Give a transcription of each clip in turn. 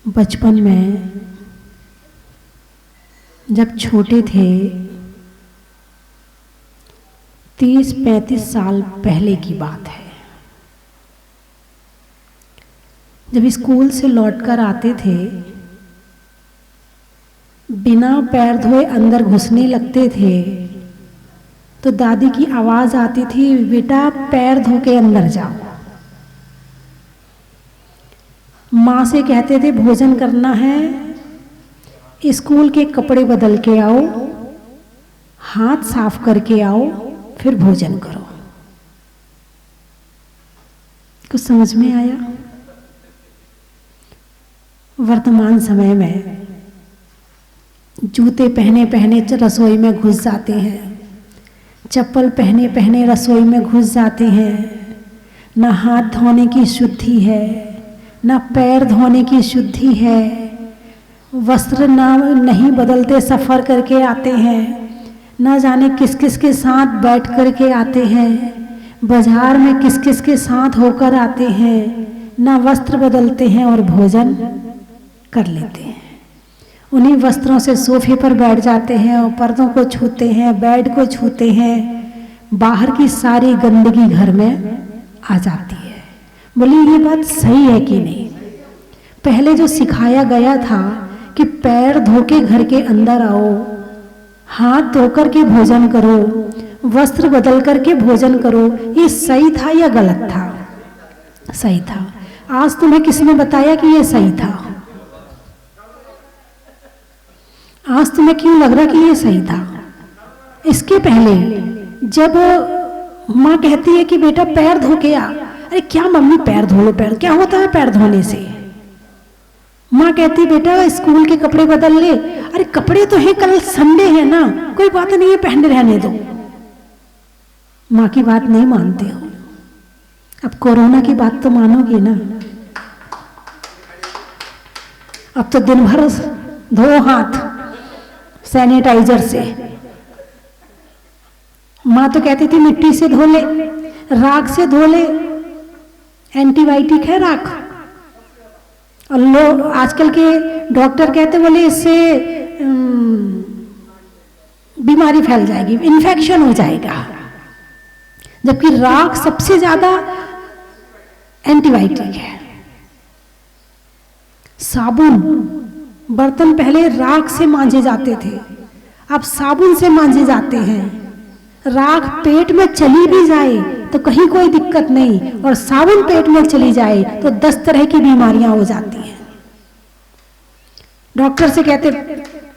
बचपन में जब छोटे थे, 30-35 साल पहले की बात है, जब स्कूल से लौटकर आते थे, बिना पैर धोए अंदर घुसने लगते थे तो दादी की आवाज आती थी, बेटा पैर धो के अंदर जाओ। माँ से कहते थे भोजन करना है, स्कूल के कपड़े बदल के आओ, हाथ साफ करके आओ, फिर भोजन करो। कुछ समझ में आया? वर्तमान समय में जूते पहने पहने रसोई में घुस जाते हैं, चप्पल पहने पहने रसोई में घुस जाते हैं। ना हाथ धोने की शुद्धि है, ना पैर धोने की शुद्धि है, वस्त्र ना नहीं बदलते सफ़र करके आते हैं, ना जाने किस किस के साथ बैठ करके आते हैं, बाजार में किस किस के साथ होकर आते हैं, ना वस्त्र बदलते हैं और भोजन कर लेते हैं। उन्हीं वस्त्रों से सोफे पर बैठ जाते हैं और पर्दों को छूते हैं, बेड को छूते हैं। बाहर की सारी गंदगी घर में आ जाती है। बोलिए ये बात सही है कि नहीं? पहले जो सिखाया गया था कि पैर धो के घर के अंदर आओ, हाथ धो कर के भोजन करो, वस्त्र बदल करके भोजन करो, ये सही था या गलत था? सही था। आज तुम्हें किसने बताया कि ये सही था? आज तुम्हें क्यों लग रहा कि ये सही था? इसके पहले जब माँ कहती है कि बेटा पैर धो के आ, अरे क्या मम्मी पैर धो लो, पैर क्या होता है पैर धोने से? माँ कहती बेटा स्कूल के कपड़े बदल ले, अरे कपड़े तो है, कल संडे है ना, कोई बात नहीं है, पहने रहने दो। माँ की बात नहीं मानते हो। अब कोरोना की बात तो मानोगे ना? अब तो दिन भर धो हाथ सैनिटाइजर से। माँ तो कहती थी मिट्टी से धो ले, राख से धो ले, एंटीबायोटिक है राख। और लोग आजकल के डॉक्टर कहते बोले इससे बीमारी फैल जाएगी, इन्फेक्शन हो जाएगा, जबकि राख सबसे ज्यादा एंटीबायोटिक है। साबुन, बर्तन पहले राख से मांजे जाते थे, अब साबुन से मांजे जाते हैं। राख पेट में चली भी जाए तो कहीं कोई दिक्कत नहीं, और साबुन पेट में चली जाए तो 10 तरह की बीमारियां हो जाती हैं। डॉक्टर से कहते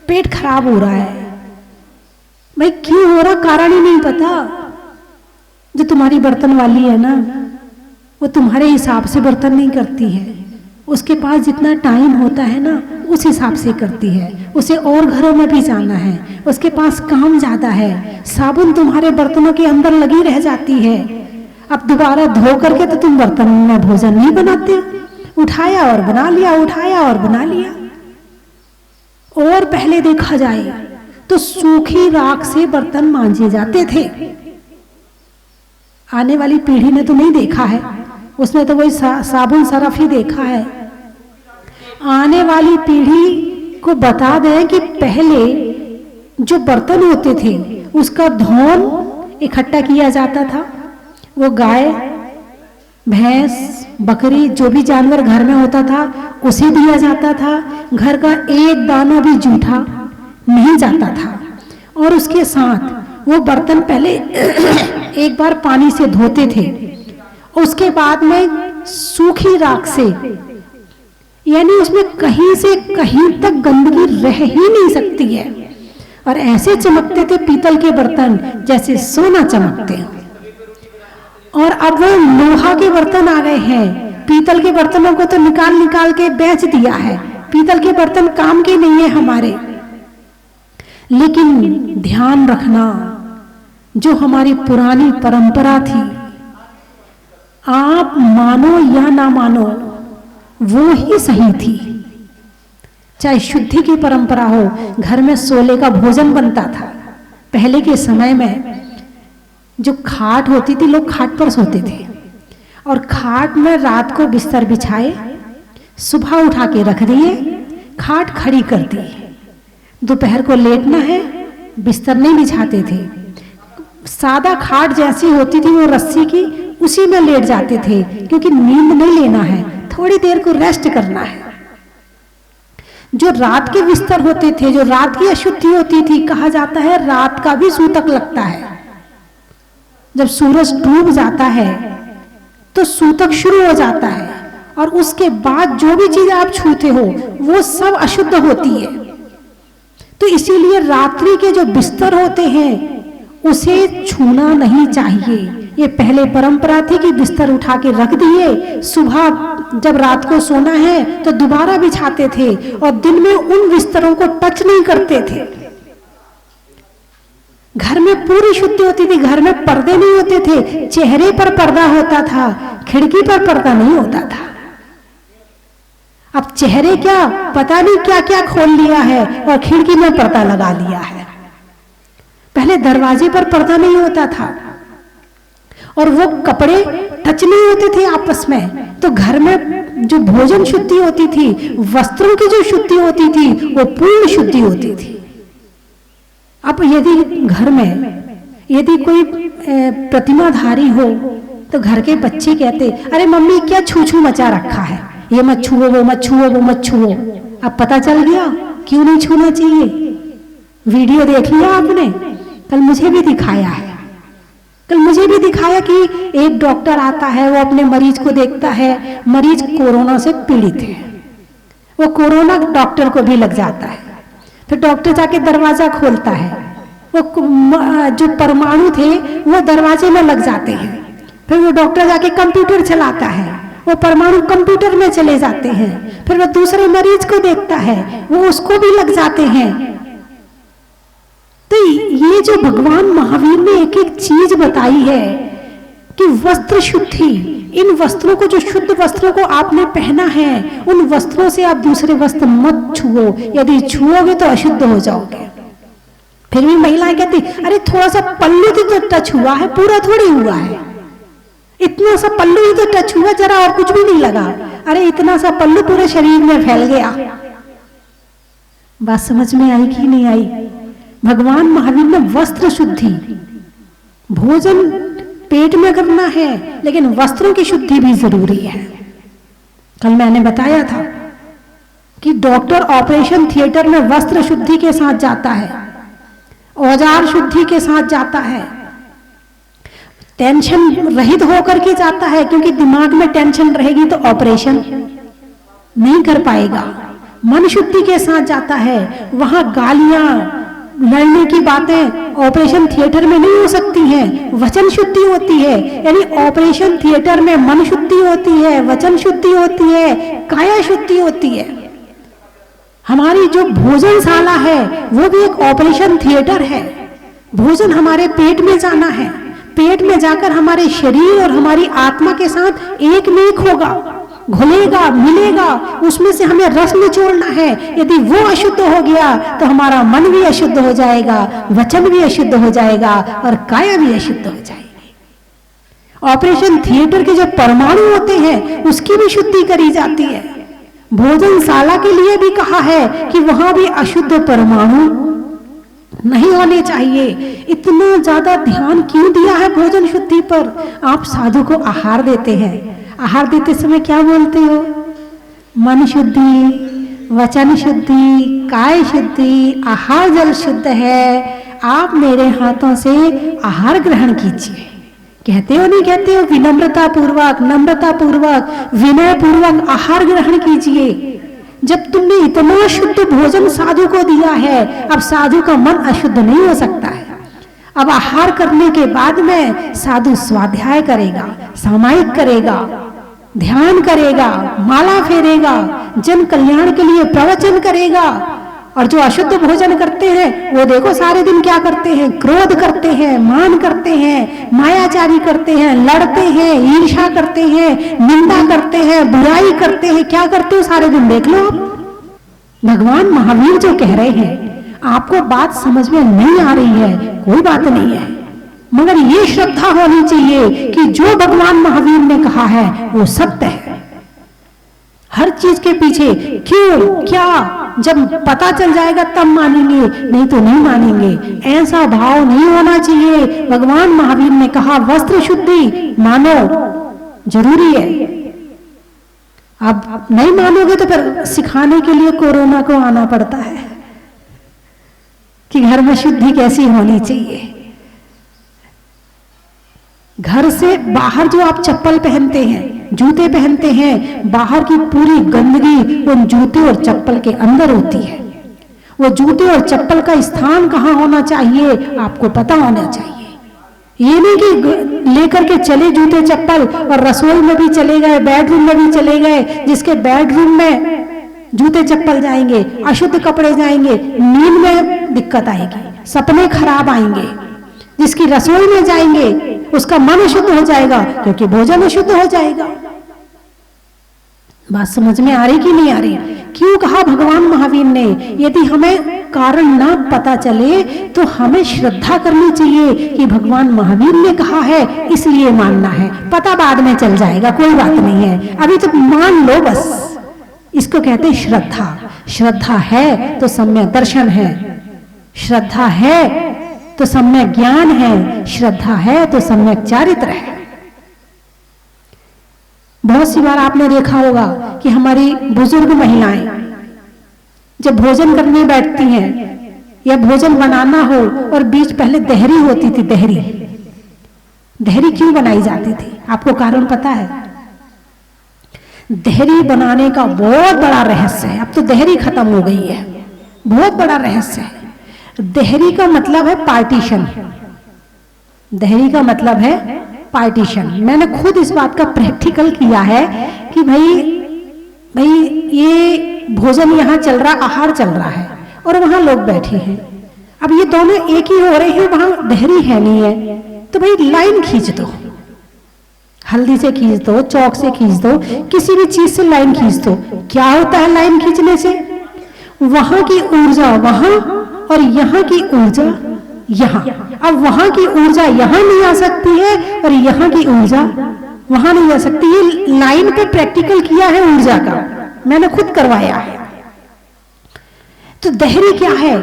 पेट खराब हो रहा है, भाई क्यों हो रहा, कारण ही नहीं पता। जो तुम्हारी बर्तन वाली है ना, वो तुम्हारे हिसाब से बर्तन नहीं करती है, उसके पास जितना टाइम होता है ना उस हिसाब से करती है। उसे और घरों में भी जाना है, उसके पास काम ज्यादा है। साबुन तुम्हारे बर्तनों के अंदर लगी रह जाती है, अब दोबारा धो करके तो तुम बर्तन में भोजन नहीं बनाते, उठाया और बना लिया, उठाया और बना लिया। और पहले देखा जाए तो सूखी राख से बर्तन मांजे जाते थे। आने वाली पीढ़ी ने तो नहीं देखा है, उसने तो वही साबुन सरफ ही देखा है। आने वाली पीढ़ी को बता दें कि पहले जो बर्तन होते थे उसका धौन इकट्ठा किया जाता था। वो गाय, भैंस, बकरी, जो भी जानवर घर में होता था उसे दिया जाता था। घर का एक दाना भी जूठा नहीं जाता था। और उसके साथ वो बर्तन पहले एक बार पानी से धोते थे, उसके बाद में सूखी राख से, यानी उसमें कहीं से कहीं तक गंदगी रह ही नहीं सकती है। और ऐसे चमकते थे पीतल के बर्तन जैसे सोना चमकते हैं। और अब वो लोहा के बर्तन आ गए हैं, पीतल के बर्तनों को तो निकाल निकाल के बेच दिया है। पीतल के बर्तन काम के नहीं है हमारे। लेकिन ध्यान रखना, जो हमारी पुरानी परंपरा थी, आप मानो या ना मानो, वो ही सही थी। चाहे शुद्धि की परंपरा हो, घर में सोले का भोजन बनता था। पहले के समय में जो खाट होती थी, लोग खाट पर सोते थे, और खाट में रात को बिस्तर बिछाए, सुबह उठा के रख दिए, खाट खड़ी कर दी। दोपहर को लेटना है, बिस्तर नहीं बिछाते थे, सादा खाट जैसी होती थी वो रस्सी की, उसी में लेट जाते थे, क्योंकि नींद नहीं लेना है, थोड़ी देर को रेस्ट करना है। जो रात के बिस्तर होते थे, जो रात की अशुद्धि होती थी, कहा जाता है रात का भी सूतक लगता है। जब सूरज डूब जाता है तो सूतक शुरू हो जाता है, और उसके बाद जो भी चीज आप छूते हो वो सब अशुद्ध होती है। तो इसीलिए रात्रि के जो बिस्तर होते हैं उसे छूना नहीं चाहिए। ये पहले परंपरा थी कि बिस्तर उठा के रख दिए, सुबह जब रात को सोना है तो दोबारा बिछाते थे, और दिन में उन बिस्तरों को टच नहीं करते थे। घर में पूरी शुद्धि होती थी, घर में पर्दे नहीं होते थे, चेहरे पर पर्दा होता था, खिड़की पर पर्दा नहीं होता था। अब चेहरे क्या, पता नहीं क्या क्या खोल लिया है और खिड़की में पर्दा लगा लिया है। पहले दरवाजे पर पर्दा नहीं होता था, और वो कपड़े टच नहीं होते थे आपस में, तो घर में जो भोजन शुद्धि होती थी, वस्त्रों की जो शुद्धि होती थी, वो पूर्ण शुद्धि होती थी। अब यदि घर में यदि कोई प्रतिमाधारी हो तो घर के बच्चे कहते, अरे मम्मी क्या छू छू मचा रखा है, ये मत छुओ, वो मत छुओ, वो मत छुओ। अब पता चल गया क्यों नहीं छूना चाहिए। वीडियो देख लिया आपने, कल मुझे भी दिखाया है, कल मुझे भी दिखाया कि एक डॉक्टर आता है, वो अपने मरीज को देखता है, मरीज कोरोना से पीड़ित है, वो कोरोना डॉक्टर को भी लग जाता है। फिर डॉक्टर जाके दरवाजा खोलता है, वो जो परमाणु थे वो दरवाजे में लग जाते हैं। फिर वो डॉक्टर जाके कंप्यूटर चलाता है, वो परमाणु कंप्यूटर में चले जाते हैं। फिर वो दूसरे मरीज को देखता है, वो उसको भी लग जाते हैं। तो ये जो भगवान महावीर ने एक एक चीज बताई है कि वस्त्र शुद्धि, इन वस्त्रों को, जो शुद्ध वस्त्रों को आपने पहना है, उन वस्त्रों से आप दूसरे वस्त्र मत छुओ, यदि छुओगे तो अशुद्ध हो जाओगे। फिर भी महिलाएं कहती, अरे थोड़ा सा पल्लू तो टच हुआ है, पूरा थोड़ी हुआ है, इतना सा पल्लू ही तो टच हुआ, जरा और कुछ भी नहीं लगा। अरे इतना सा पल्लू पूरे शरीर में फैल गया। बात समझ में आई कि नहीं आई? भगवान महावीर ने वस्त्र शुद्धि, भोजन पेट में करना है, लेकिन वस्त्रों की शुद्धि भी जरूरी है। कल मैंने बताया था कि डॉक्टर ऑपरेशन थिएटर में वस्त्र शुद्धि के साथ जाता है, औजार शुद्धि के साथ जाता है, टेंशन रहित होकर के जाता है, क्योंकि दिमाग में टेंशन रहेगी तो ऑपरेशन नहीं कर पाएगा। मन शुद्धि के साथ जाता है, वहां गालियां लड़ने की बातें ऑपरेशन थिएटर में नहीं हो सकती हैं, वचन शुद्धि होती है। यानी ऑपरेशन थिएटर में मन शुद्धि होती है, वचन शुद्धि होती है, काया शुद्धि होती है। हमारी जो भोजनशाला है वो भी एक ऑपरेशन थिएटर है। भोजन हमारे पेट में जाना है, पेट में जाकर हमारे शरीर और हमारी आत्मा के साथ एक में एक होगा, घुलेगा, मिलेगा, उसमें से हमें रस निचोड़ना है। यदि वो अशुद्ध हो गया तो हमारा मन भी अशुद्ध हो जाएगा, वचन भी अशुद्ध हो जाएगा और काया भी अशुद्ध हो जाएगी। ऑपरेशन थिएटर के जो परमाणु होते हैं उसकी भी शुद्धि करी जाती है। भोजनशाला के लिए भी कहा है कि वहां भी अशुद्ध परमाणु नहीं होने चाहिए। इतना ज्यादा ध्यान क्यों दिया है भोजन शुद्धि पर? आप साधु को आहार देते हैं, आहार देते समय क्या बोलते हो? मन शुद्धि, वचन शुद्धि, काय शुद्धि, आहार जल शुद्ध है, आप मेरे हाथों से आहार ग्रहण कीजिए। कहते हो नहीं कहते हो? विनम्रता पूर्वक, नम्रता पूर्वक, विनय पूर्वक आहार ग्रहण कीजिए। जब तुमने इतना शुद्ध भोजन साधु को दिया है, अब साधु का मन अशुद्ध नहीं हो सकता है। अब आहार करने के बाद में साधु स्वाध्याय करेगा, सामायिक करेगा, ध्यान करेगा, माला फेरेगा, जन कल्याण के लिए प्रवचन करेगा। और जो अशुद्ध भोजन करते हैं वो देखो सारे दिन क्या करते हैं? क्रोध करते हैं, मान करते हैं, मायाचारी करते हैं, लड़ते हैं, ईर्ष्या करते हैं, निंदा करते हैं, बुराई करते हैं। क्या करते हो सारे दिन? देख लो आप। भगवान महावीर जो कह रहे हैं, आपको बात समझ में नहीं आ रही है, कोई बात नहीं है, मगर ये श्रद्धा होनी चाहिए कि जो भगवान महावीर ने कहा है वो सत्य है। हर चीज के पीछे क्यों, क्या, जब पता चल जाएगा तब मानेंगे, नहीं तो नहीं मानेंगे। ऐसा भाव नहीं होना चाहिए। भगवान महावीर ने कहा वस्त्र शुद्धि मानो जरूरी है। अब नहीं मानोगे तो फिर सिखाने के लिए कोरोना को आना पड़ता है कि घर में शुद्धि कैसी होनी चाहिए। घर से बाहर जो आप चप्पल पहनते हैं, जूते पहनते हैं, बाहर की पूरी गंदगी उन जूते और चप्पल के अंदर होती है। वो जूते और चप्पल का स्थान कहाँ होना चाहिए आपको पता होना चाहिए। ये नहीं कि लेकर के चले जूते चप्पल और रसोई में भी चले गए, बेडरूम में भी चले गए। जिसके बेडरूम में जूते चप्पल जाएंगे, अशुद्ध कपड़े जाएंगे, नींद में दिक्कत आएगी, सपने खराब आएंगे। जिसकी रसोई में जाएंगे उसका मन अशुद्ध हो जाएगा क्योंकि भोजन अशुद्ध हो जाएगा। बात समझ में आ रही कि नहीं आ रही? क्यों कहा भगवान महावीर ने? यदि हमें कारण ना पता चले तो हमें श्रद्धा करनी चाहिए कि भगवान महावीर ने कहा है इसलिए मानना है। पता बाद में चल जाएगा, कोई बात नहीं है, अभी तो मान लो बस। इसको कहते हैं श्रद्धा। श्रद्धा है तो सम्यक दर्शन है, श्रद्धा है तो सम्यक ज्ञान है, श्रद्धा है तो सम्यक चारित्र है। बहुत सी बार आपने देखा होगा कि हमारी बुजुर्ग महिलाएं जब भोजन करने बैठती हैं या भोजन बनाना हो और बीच पहले दहरी होती थी। दहरी क्यों बनाई जाती थी? आपको कारण पता है? दहरी बनाने का बहुत बड़ा रहस्य है। अब तो दहरी खत्म हो गई है, बहुत बड़ा रहस्य है। दहरी का मतलब है पार्टीशन। दहरी का मतलब है पार्टीशन। मैंने खुद इस बात का प्रैक्टिकल किया है कि भाई ये भोजन यहाँ चल रहा, आहार चल रहा है और वहां लोग बैठे हैं। अब ये दोनों एक ही हो रहे हैं, वहां दहरी है नहीं है, तो भाई लाइन खींच दो, हल्दी से खींच दो, चौक से खींच दो, किसी भी चीज से लाइन खींच दो। क्या होता है लाइन खींचने से? वहां की ऊर्जा वहां और यहाँ की ऊर्जा यहाँ। अब वहां की ऊर्जा यहाँ नहीं आ सकती है और यहाँ की ऊर्जा वहां नहीं जा सकती। ये लाइन पे प्रैक्टिकल किया है ऊर्जा का, मैंने खुद करवाया है। तो दहरी क्या है?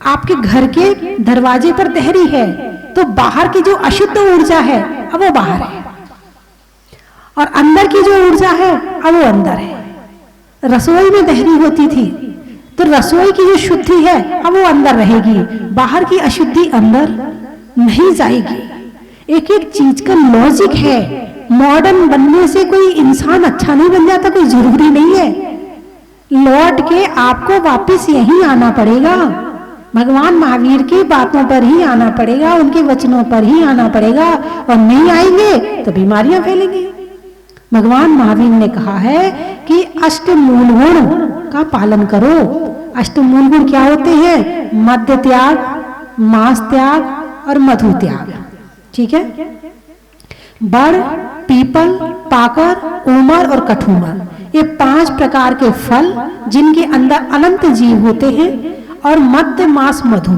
आपके घर के दरवाजे पर दहरी है तो बाहर की जो अशुद्ध ऊर्जा है अब वो बाहर है और अंदर की जो ऊर्जा है अब वो अंदर है। रसोई में दहरी होती थी तो रसोई की जो शुद्धि है अब वो अंदर रहेगी, बाहर की अशुद्धि अंदर नहीं जाएगी। एक एक चीज का लॉजिक है। मॉडर्न बनने से कोई इंसान अच्छा नहीं बन जाता, कोई जरूरी नहीं है। लौट के आपको वापस यहीं आना पड़ेगा, भगवान महावीर की बातों पर ही आना पड़ेगा, उनके वचनों पर ही आना पड़ेगा। और नहीं आएंगे तो बीमारियां फैलेंगी। भगवान महावीर ने कहा है कि अष्ट मूल गुण का पालन करो। अष्ट मूल गुण क्या होते हैं? मद्य त्याग, मांस त्याग और मधु त्याग। ठीक है? बड़, पीपल, पाकर, उमर और कठूमर, ये 5 प्रकार के फल जिनके अंदर अनंत जीव होते हैं। और मद्य, मांस, मधु,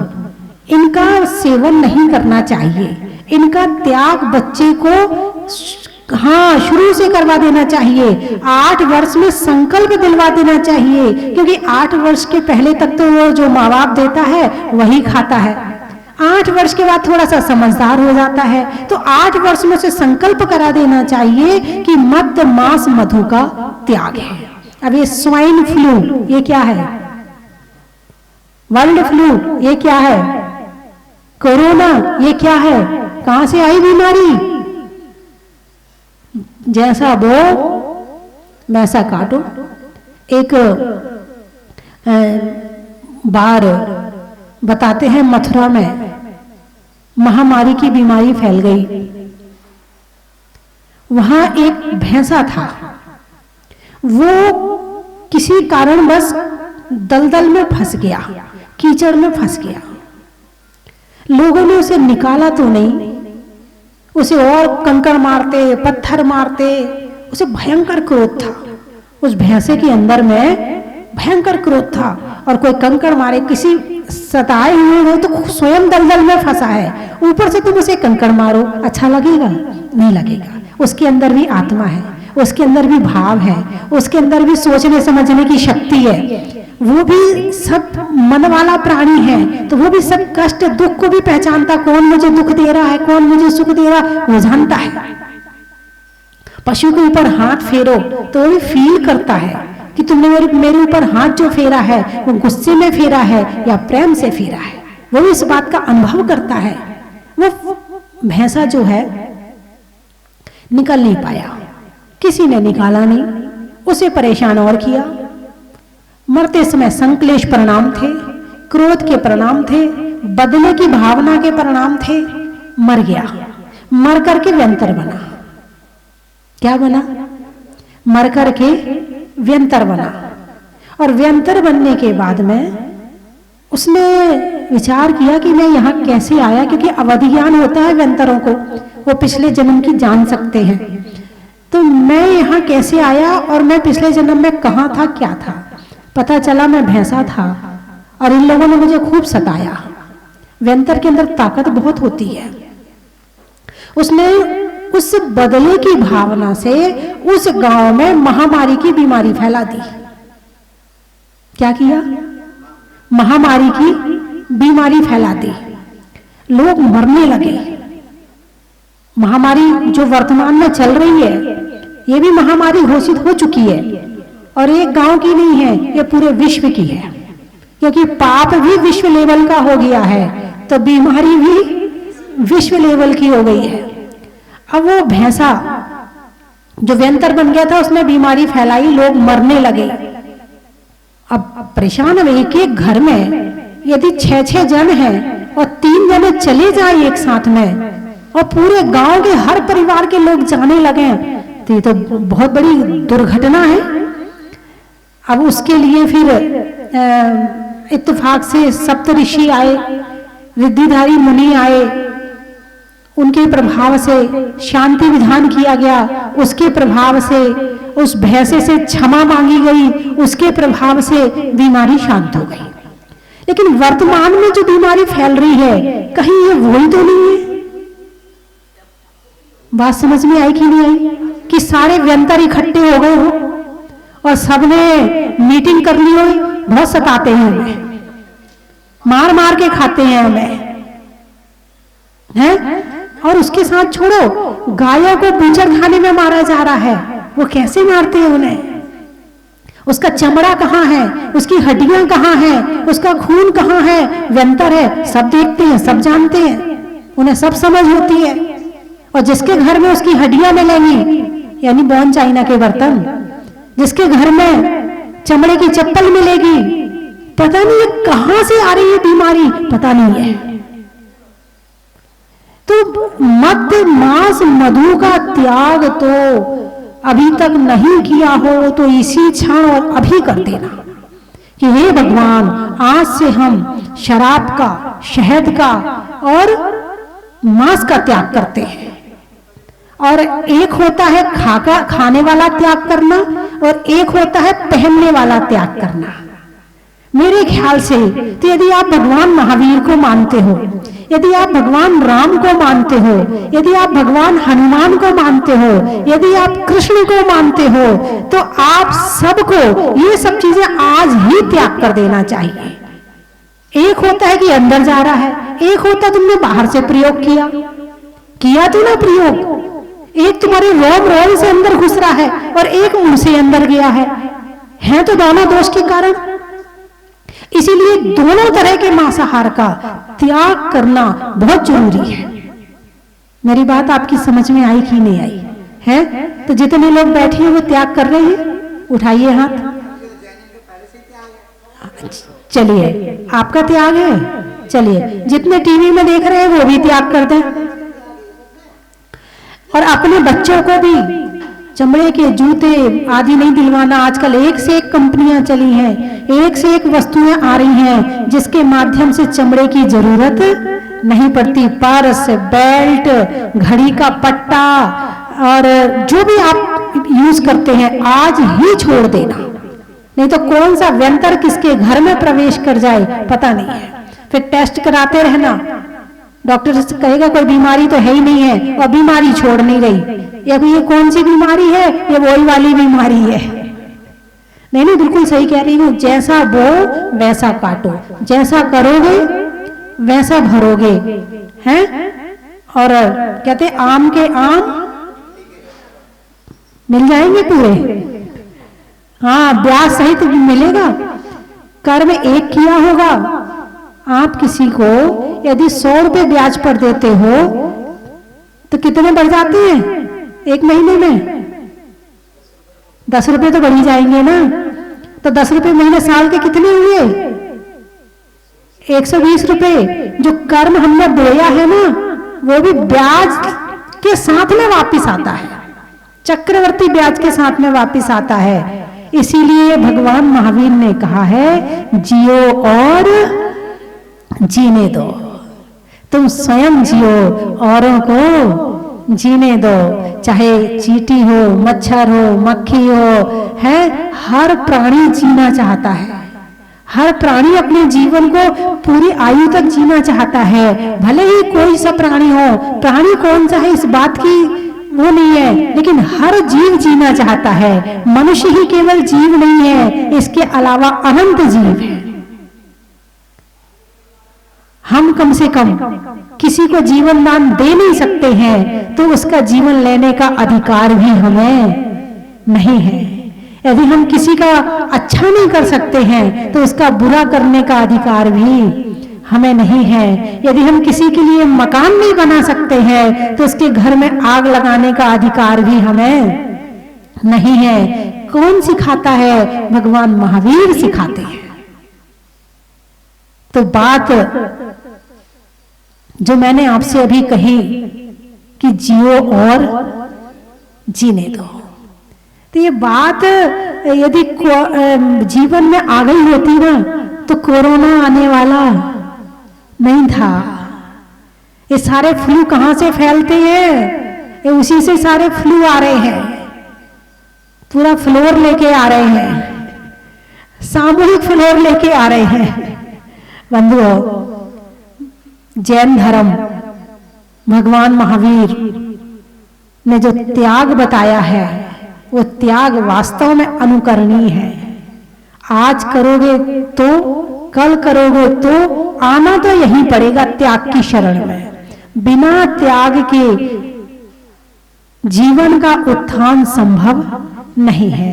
इनका सेवन नहीं करना चाहिए। इनका त्याग बच्चे को शुरू से करवा देना चाहिए। 8 वर्ष में संकल्प दिलवा देना चाहिए, क्योंकि 8 वर्ष के पहले तक तो वो जो माँ बाप देता है वही खाता है। 8 वर्ष के बाद थोड़ा सा समझदार हो जाता है, तो 8 वर्ष में से संकल्प करा देना चाहिए कि मद्य, मांस, मधु का त्याग है। अब ये स्वाइन फ्लू ये क्या है? वर्ल्ड फ्लू ये क्या है? कोरोना ये क्या है? कहां से आई बीमारी? जैसा बो वैसा काटो। एक बार बताते हैं मथुरा में महामारी की बीमारी फैल गई। वहां एक भैंसा था, वो किसी कारणवश दलदल में फंस गया, कीचड़ में फंस गया। लोगों ने उसे निकाला तो नहीं, उसे और कंकड़ मारते, पत्थर मारते। उसे भयंकर क्रोध था, उस भैंसे के अंदर में भयंकर क्रोध था। और कोई कंकड़ मारे, किसी सताए हुए हो तो स्वयं दलदल में फंसा है, ऊपर से तुम उसे कंकड़ मारो, अच्छा लगेगा? नहीं लगेगा। उसके अंदर भी आत्मा है, उसके अंदर भी भाव है, उसके अंदर भी सोचने समझने की शक्ति है, वो भी सब मन वाला प्राणी है, तो वो भी सब कष्ट दुख को भी पहचानता, कौन मुझे दुख दे रहा है, कौन मुझे सुख दे रहा है, वो जानता है। पशु के ऊपर हाथ फेरो तो वो भी फील करता है कि तुमने मेरे ऊपर हाथ जो फेरा है वो गुस्से में फेरा है या प्रेम से फेरा है, वो भी इस बात का अनुभव करता है। वो भैंसा जो है निकल नहीं पाया, किसी ने निकाला नहीं, उसे परेशान और किया। मरते समय संक्लेश परिणाम थे, क्रोध के परिणाम थे, बदले की भावना के परिणाम थे, मर गया। मर करके व्यंतर बना। क्या बना? मर करके व्यंतर बना। और व्यंतर बनने के बाद में उसने विचार किया कि मैं यहाँ कैसे आया, क्योंकि अवधि ज्ञान होता है व्यंतरों को, वो पिछले जन्म की जान सकते हैं। तो मैं यहाँ कैसे आया और मैं पिछले जन्म में कहाँ था, क्या था? पता चला मैं भैंसा था और इन लोगों ने मुझे खूब सताया। व्यंतर के अंदर ताकत बहुत होती है। उसने उस बदले की भावना से उस गांव में महामारी की बीमारी फैला दी। क्या किया? महामारी की बीमारी फैला दी, लोग मरने लगे। महामारी जो वर्तमान में चल रही है, ये भी महामारी घोषित हो चुकी है और एक गांव की नहीं है, ये पूरे विश्व की है, क्योंकि पाप भी विश्व लेवल का हो गया है, तो बीमारी भी विश्व लेवल की हो गई है। अब वो भैंसा जो व्यंतर बन गया था, उसने बीमारी फैलाई, लोग मरने लगे। अब परेशान है, एक एक घर में यदि 6-6 जन हैं और 3 जने चले जाए एक साथ में और पूरे गांव के हर परिवार के लोग जाने लगे, तो ये तो बहुत बड़ी दुर्घटना है। अब उसके लिए फिर इत्तेफाक से सप्तऋषि आए, रिद्धिधारी मुनि आए, उनके प्रभाव से शांति विधान किया गया, उसके प्रभाव से उस भैंसे से क्षमा मांगी गई, उसके प्रभाव से बीमारी शांत हो गई। लेकिन वर्तमान में जो बीमारी फैल रही है, कहीं ये वही तो नहीं है? बात समझ में आई कि नहीं आई? कि सारे व्यंतर इकट्ठे हो गए हो और सबने मीटिंग कर ली हो, बहुत सताते हैं हमें, मार मार के खाते हैं हमें, हैं? और उसके साथ छोड़ो, गायों को बूचर खाने में मारा जा रहा है, वो कैसे मारते हैं उन्हें? उसका चमड़ा कहाँ है, उसकी हड्डियां कहाँ हैं, उसका खून कहाँ है? व्यंतर है, सब देखते हैं, सब जानते हैं, उन्हें सब समझ होती है। और जिसके घर में उसकी हड्डियां मिलेंगी, यानी बॉन चाइना के बर्तन, जिसके घर में चमड़े की चप्पल मिलेगी, पता नहीं है कहां से आ रही है बीमारी, पता नहीं है। तो मद्य मांस मधु का त्याग तो अभी तक नहीं किया हो तो इसी क्षण और अभी कर देना कि हे भगवान, आज से हम शराब का, शहद का और मांस का त्याग करते हैं। और एक होता है खाने वाला त्याग करना और एक होता है पहनने वाला त्याग करना। मेरे ख्याल से तो यदि आप भगवान महावीर को मानते हो, यदि आप भगवान राम को मानते हो, यदि आप भगवान हनुमान को मानते हो, यदि आप कृष्ण को मानते हो, तो आप सबको ये सब चीजें आज ही त्याग कर देना चाहिए। एक होता है कि अंदर जा रहा है, एक होता तुमने बाहर से प्रयोग किया तो ना प्रयोग, एक तुम्हारे रोम रोम से अंदर घुस रहा है और एक मुंह से अंदर गया है तो दोनों दोष के कारण। इसीलिए दोनों तरह के मांसाहार का त्याग करना बहुत जरूरी है। मेरी बात आपकी समझ में आई कि नहीं आई है? तो जितने लोग बैठे हैं वो त्याग कर रहे हैं, उठाइए हाथ। चलिए, आपका त्याग है, चलिए। जितने टीवी में देख रहे हैं वो भी त्याग कर दें और अपने बच्चों को भी चमड़े के जूते आदि नहीं दिलवाना। आजकल एक से एक कंपनियां चली हैं, एक से एक वस्तुएं आ रही हैं जिसके माध्यम से चमड़े की जरूरत नहीं पड़ती। पर्स, बेल्ट, घड़ी का पट्टा और जो भी आप यूज करते हैं आज ही छोड़ देना, नहीं तो कौन सा व्यंतर किसके घर में प्रवेश कर जाए पता नहीं है। फिर टेस्ट कराते रहना, डॉक्टर कहेगा कोई बीमारी तो है ही नहीं है और बीमारी छोड़ नहीं रही, या ये कौन सी बीमारी है, ये वही वाली बीमारी है। नहीं नहीं, बिल्कुल सही कह रही हूं। जैसा बो वैसा काटो, जैसा करोगे वैसा भरोगे, हैं। और कहते आम के आम मिल जाएंगे पूरे, हाँ, ब्याज सहित तो मिलेगा। कर्म एक किया होगा। आप किसी को यदि 100 रुपए ब्याज पर देते हो तो कितने बढ़ जाते हैं एक महीने में? 10 रुपए तो बढ़ ही जाएंगे ना। तो 10 रुपए महीने साल के कितने हुए? 120 रुपए। जो कर्म हमने बोया है ना, वो भी ब्याज के साथ में वापिस आता है, चक्रवर्ती ब्याज के साथ में वापिस आता है। इसीलिए भगवान महावीर ने कहा है, जियो और जीने दो। तुम स्वयं जियो, औरों को जीने दो। चाहे चींटी हो, मच्छर हो, मक्खी हो, है, हर प्राणी जीना चाहता है। हर प्राणी अपने जीवन को पूरी आयु तक जीना चाहता है। भले ही कोई सा प्राणी हो, प्राणी कौन सा है इस बात की वो नहीं है, लेकिन हर जीव जीना चाहता है। मनुष्य ही केवल जीव नहीं है, इसके अलावा अनंत जीव है। हम कम से कम किसी को जीवन दान दे नहीं सकते हैं, तो उसका जीवन लेने का अधिकार भी हमें नहीं है। यदि हम किसी का अच्छा नहीं कर सकते हैं, तो उसका बुरा करने का अधिकार भी हमें नहीं है। यदि हम किसी के लिए मकान नहीं बना सकते हैं, तो उसके घर में आग लगाने का अधिकार भी हमें नहीं है। कौन सिखाता है? भगवान महावीर सिखाते हैं। तो बात जो मैंने आपसे अभी कही कि जियो और जीने दो, तो ये बात यदि जीवन में आ गई होती ना, तो कोरोना आने वाला नहीं था। ये सारे फ्लू कहां से फैलते हैं? ये उसी से सारे फ्लू आ रहे हैं। पूरा फ्लोर लेके आ रहे हैं, सामूहिक फ्लोर लेके आ रहे हैं। बंधुओं, जैन धर्म, भगवान महावीर ने जो त्याग बताया है, वो त्याग वास्तव में अनुकरणीय है। आज करोगे तो, कल करोगे तो, आना तो यही पड़ेगा त्याग की शरण में। बिना त्याग के जीवन का उत्थान संभव नहीं है।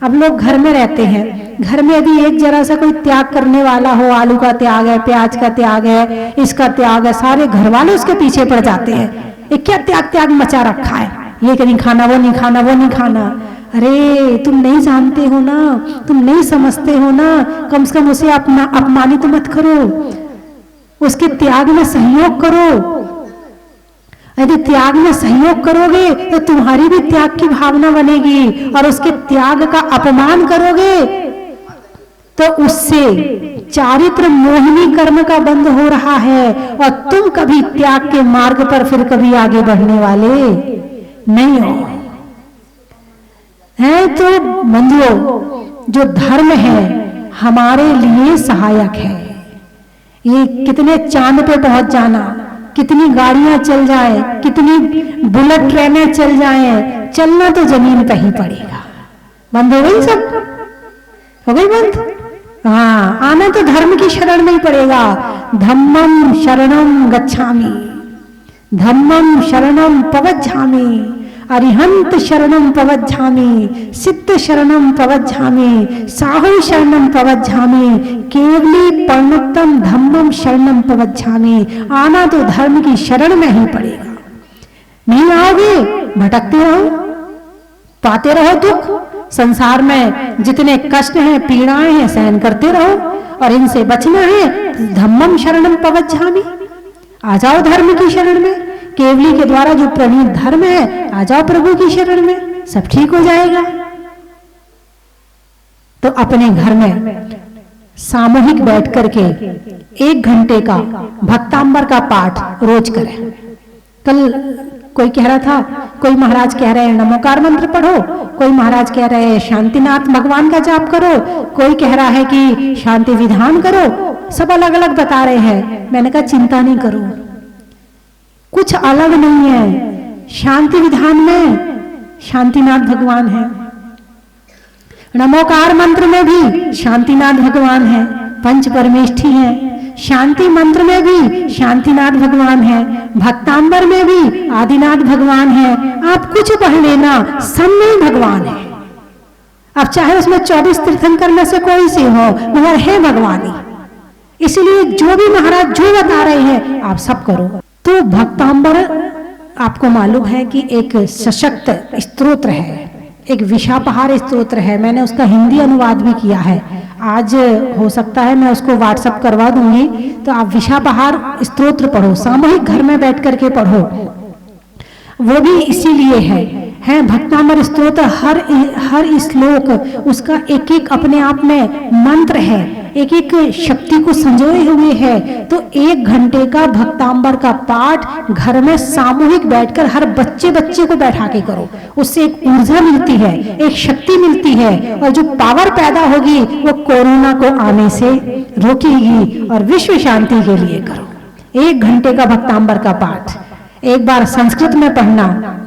अब लोग घर में रहते हैं, घर में यदि एक जरा सा कोई त्याग करने वाला हो, आलू का त्याग है, प्याज का त्याग है, इसका त्याग है, सारे घर वाले उसके पीछे पड़ जाते हैं। ये क्या त्याग त्याग मचा रखा है, ये नहीं खाना, वो नहीं खाना, वो नहीं खाना। अरे तुम नहीं जानते हो ना, तुम नहीं समझते हो ना, कम से कम उसे अपमानित मत करो, उसके त्याग में सहयोग करो। यदि त्याग में सहयोग करोगे तो तुम्हारी भी त्याग की भावना बनेगी, और उसके त्याग का अपमान करोगे तो उससे चारित्र मोहिनी कर्म का बंध हो रहा है, और तुम कभी त्याग के मार्ग पर फिर कभी आगे बढ़ने वाले नहीं हो। है तो बंधुओं, जो धर्म है हमारे लिए सहायक है। ये कितने चांद पे पहुंच जाना, कितनी गाड़ियां चल जाए, कितनी बुलेट ट्रेनें चल जाएं, चलना तो जमीन पे ही पड़ेगा। बंद हो गई, सब हो गई बंद। हाँ, आना तो धर्म की शरण में ही पड़ेगा। धम्मम शरणम गच्छामि, धम्मम शरणम पवज्झामि, अरिहंत शरणम पवज्झामि, सिद्ध शरणम पवज्झामि, साहु शरणम पवज्झामि, केवली पर्णुत्तम धम्मम शरणम पवज्झामि। आना तो धर्म की शरण में ही पड़ेगा। नहीं आओगे, भटकते रहो, पाते रहो दुख। संसार में जितने कष्ट हैं, पीड़ाएं हैं, सहन करते रहो, और इनसे बचना है। धम्मम शरणम पवज्झामि, आ जाओ धर्म की शरण में। केवली के द्वारा जो प्रणीत धर्म है, आ जाओ प्रभु की शरण में, सब ठीक हो जाएगा। तो अपने घर में सामूहिक बैठ करके 1 घंटे का भक्तांबर का पाठ रोज करें। कल कोई कह रहा था, कोई महाराज कह रहे हैं नमोकार मंत्र पढ़ो, कोई महाराज कह रहे हैं शांतिनाथ भगवान का जाप करो, कोई कह रहा है कि शांति विधान करो। सब अलग अलग बता रहे हैं। मैंने कहा चिंता नहीं करो, कुछ अलग नहीं है। शांति विधान में शांतिनाथ भगवान है, नमोकार मंत्र में भी शांतिनाथ भगवान है, पंच परमेष्ठी है। शांति मंत्र में भी शांतिनाथ भगवान है, भक्तांबर में भी आदिनाथ भगवान है। आप कुछ पढ़ लेना, सब में भगवान है। अब चाहे उसमें 24 तीर्थंकर में से कोई से हो, मगर है भगवान ही। इसलिए जो भी महाराज जो बता रहे हैं आप सब करो। तो भक्तांबर आपको मालूम है कि एक सशक्त स्तोत्र है, एक विशापहार स्तोत्र है। मैंने उसका हिंदी अनुवाद भी किया है। आज हो सकता है मैं उसको व्हाट्सएप करवा दूंगी, तो आप विशापहार स्तोत्र पढ़ो, सामूहिक घर में बैठ करके पढ़ो। वो भी इसीलिए है भक्तांबर स्तोत्र। हर श्लोक उसका एक एक अपने आप में मंत्र है, एक एक शक्ति को संजोए हुए है। तो 1 घंटे का भक्तांबर का पाठ घर में सामूहिक बैठकर हर बच्चे को बैठा के करो। उससे एक ऊर्जा मिलती है, एक शक्ति मिलती है, और जो पावर पैदा होगी वो कोरोना को आने से रोकेगी। और विश्व शांति के लिए करो 1 घंटे का भक्तांबर का पाठ। एक बार संस्कृत में पढ़ना,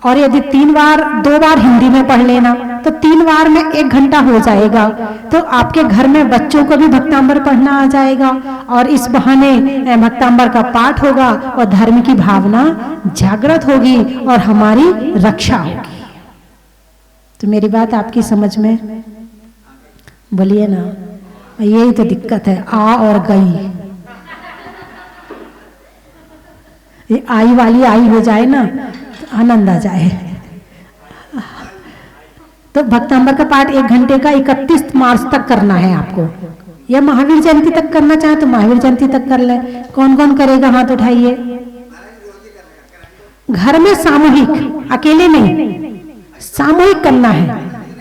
और यदि 2 बार हिंदी में पढ़ लेना, तो 3 बार में 1 घंटा हो जाएगा। तो आपके घर में बच्चों को भी भक्तांबर पढ़ना आ जाएगा, और इस बहाने भक्तांबर का पाठ होगा और धर्म की भावना जागृत होगी और हमारी रक्षा होगी। तो मेरी बात आपकी समझ में? बोलिए ना। यही तो दिक्कत है, आ और गई। ये आई वाली आई हो जाए ना तो आनंद आ जाए। तो भक्तांबर का पाठ 1 घंटे का 31 मार्च तक करना है आपको, या महावीर जयंती तक करना चाहे तो महावीर जयंती तक कर ले। कौन कौन करेगा हाथ उठाइए। घर में सामूहिक, अकेले नहीं, सामूहिक करना है।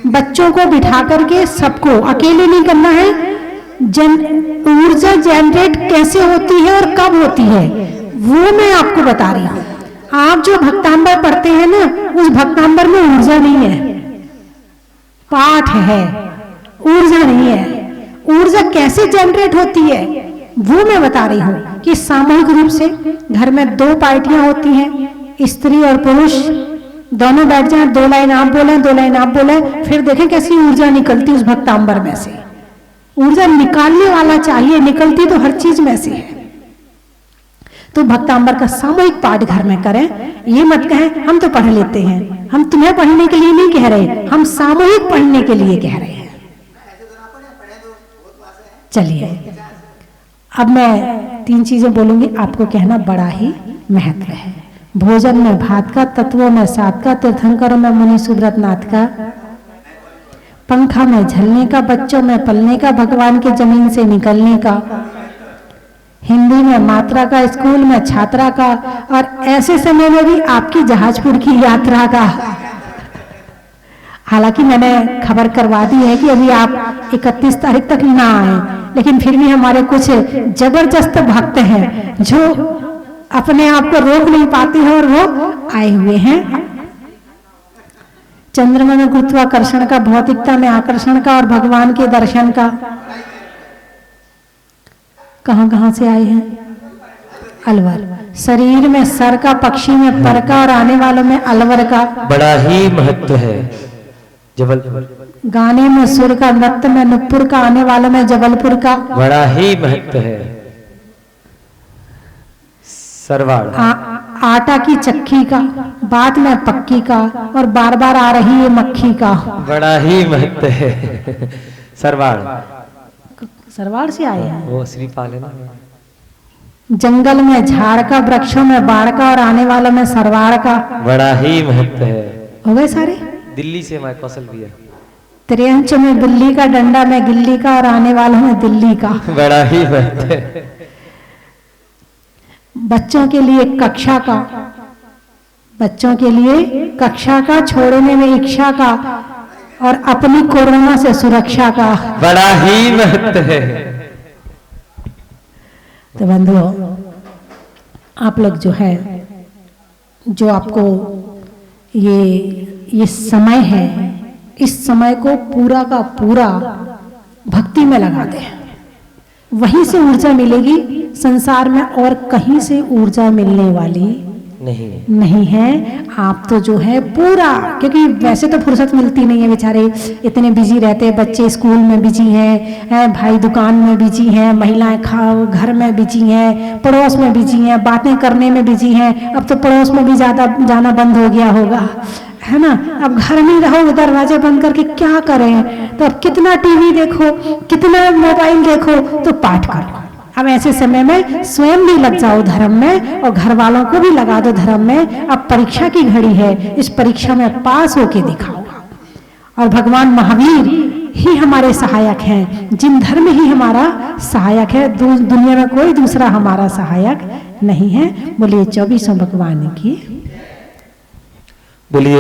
बच्चों को बिठा करके सबको, अकेले नहीं करना है। ऊर्जा जनरेट कैसे होती है और कब होती है वो मैं आपको बता रही हूँ। आप जो भक्तांबर पढ़ते हैं ना, उस भक्तांबर में ऊर्जा नहीं है, पाठ है, ऊर्जा नहीं है। ऊर्जा कैसे जनरेट होती है वो मैं बता रही हूँ कि सामूहिक रूप से घर में 2 पार्टियां होती हैं, स्त्री और पुरुष दोनों बैठ जाए, 2 लाइन आप बोले, 2 लाइन आप बोले, फिर देखें कैसी ऊर्जा निकलती उस भक्तांबर में से। ऊर्जा निकालने वाला चाहिए, निकलती तो हर चीज में से है। तो भक्तांबर का सामूहिक पाठ घर में करें। ये मत कहें हम तो पढ़ लेते हैं, हम तुम्हें पढ़ने के लिए नहीं कह रहे, हम सामूहिक पढ़ने के लिए कह रहे हैं। चलिए अब मैं 3 चीजें बोलूंगी, आपको कहना बड़ा ही महत्व है। भोजन में भात का, तत्वों में 7 का, तीर्थंकरों में मुनि सुब्रत नाथ का, पंखा में झलने का, बच्चों में पलने का, भगवान के जमीन से निकलने का, हिंदी में मात्रा का, स्कूल में छात्रा का, और ऐसे समय में भी आपकी जहाजपुर की यात्रा का। हालांकि मैंने खबर करवा दी है कि अभी आप 31 तारीख तक ना आए, लेकिन फिर भी हमारे कुछ जबरदस्त भक्त हैं जो अपने आप को रोक नहीं पाते हैं और वो आए हुए हैं। चंद्रमा में गुरुत्वाकर्षण का, भौतिकता में आकर्षण का और भगवान के दर्शन का। कहां से आए हैं? अलवर। शरीर में सर का, पक्षी में पर का और आने वालों में अलवर का। बड़ा ही महत्व है जबलपुर। गाने में सुर का, नृत्य में नुपुर का, आने वालों में जबलपुर का। बड़ा ही महत्व है सरवाड़। आटा की चक्की का, बात में पक्की का, और बार बार आ रही है मक्खी का। बड़ा ही महत्व है सरवाड़। सरवाड़ से आए हैं वो श्रीपाल है ना। जंगल में झाड़ का, वृक्षों में बाढ़ का और आने वालों में सरवाड़ का। बड़ा ही महत्व है। हो गए सारे। दिल्ली से हमारे कौशल भी है। त्रियंच में बिल्ली का, डंडा में गिल्ली का और आने वालों में दिल्ली का। बड़ा ही महत्व है। बच्चों के लिए कक्षा का, बच्चों के लिए कक्षा का, छोड़ने में इच्छा का और अपनी कोरोना से सुरक्षा का। बड़ा ही महत्व है। तो बंधुओं, आप लोग जो है, जो आपको ये समय है, इस समय को पूरा का पूरा भक्ति में लगा दें। वहीं से ऊर्जा मिलेगी, संसार में और कहीं से ऊर्जा मिलने वाली नहीं है। आप तो जो है पूरा, क्योंकि वैसे तो फुर्सत मिलती नहीं है, बेचारे इतने बिजी रहते हैं, बच्चे स्कूल में बिजी हैं, भाई दुकान में बिजी हैं, महिलाएं घर में बिजी हैं, पड़ोस में बिजी हैं, बातें करने में बिजी हैं। अब तो पड़ोस में भी ज़्यादा जाना बंद हो गया होगा, है ना। अब घर में रहो, दरवाजे बंद करके क्या करें। तो अब कितना टीवी देखो, कितना मोबाइल देखो, तो पाठ करो। अब ऐसे समय में स्वयं भी लग जाओ धर्म में और घर वालों को भी लगा दो धर्म में। अब परीक्षा की घड़ी है, इस परीक्षा में पास होके दिखाओ। और भगवान महावीर ही हमारे सहायक हैं, जिन धर्म ही हमारा सहायक है, दुनिया में कोई दूसरा हमारा सहायक नहीं है। बोलिए 24 भगवान की। बोलिए।